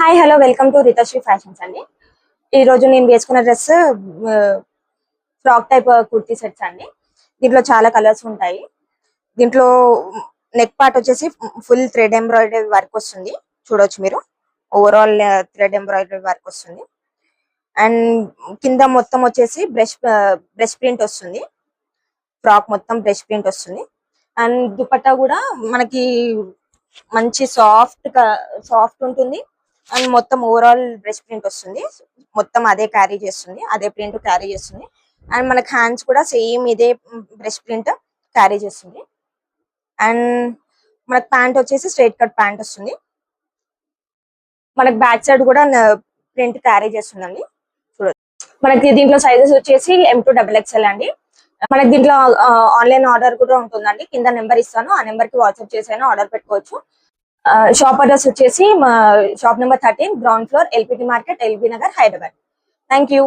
Hi hello welcome to Ritashri fashions అండి. ఈ రోజు నేను వేసుకున్న dress frock type kurti sets అండి. దీంట్లో చాలా కలర్స్ ఉంటాయి. దీంట్లో నెక్ పార్ట్ వచ్చేసి ఫుల్ థ్రెడ్ ఎంబ్రాయిడరీ వర్క్ వస్తుంది. చూడొచ్చు మీరు, ఓవరాల్ థ్రెడ్ ఎంబ్రాయిడరీ వర్క్ వస్తుంది. అండ్ కింద మొత్తం వచ్చేసి బ్రష్ ప్రింట్ వస్తుంది. ఫ్రాక్ మొత్తం బ్రష్ ప్రింట్ వస్తుంది. అండ్ దుపట్టా కూడా మనకి మంచి సాఫ్ట్ ఉంటుంది. అండ్ మొత్తం ఓవరాల్ బ్రష్ ప్రింట్ వస్తుంది. మొత్తం అదే క్యారీ చేస్తుంది, అదే ప్రింట్ క్యారీ చేస్తుంది. అండ్ మనకి హ్యాండ్స్ కూడా సేమ్ ఇదే బ్రష్ ప్రింట్ క్యారీ చేస్తుంది. అండ్ మనకి ప్యాంట్ వచ్చేసి స్ట్రైట్ కట్ ప్యాంట్ వస్తుంది. మనకి బ్యాక్ సైడ్ కూడా ప్రింట్ క్యారీ చేస్తుందండి. చూడొచ్చు. మనకి దీంట్లో సైజెస్ వచ్చేసి M2XXL అండి. మనకి దీంట్లో ఆన్లైన్ ఆర్డర్ కూడా ఉంటుందండి. కింద నెంబర్ ఇస్తాను, ఆ నెంబర్ కి వాట్సాప్ చేసైనా ఆర్డర్ పెట్టుకోవచ్చు. షాప్ అడ్రస్ వచ్చేసి shop number 13 ground floor LPT market LB Nagar Hyderabad. Thank you.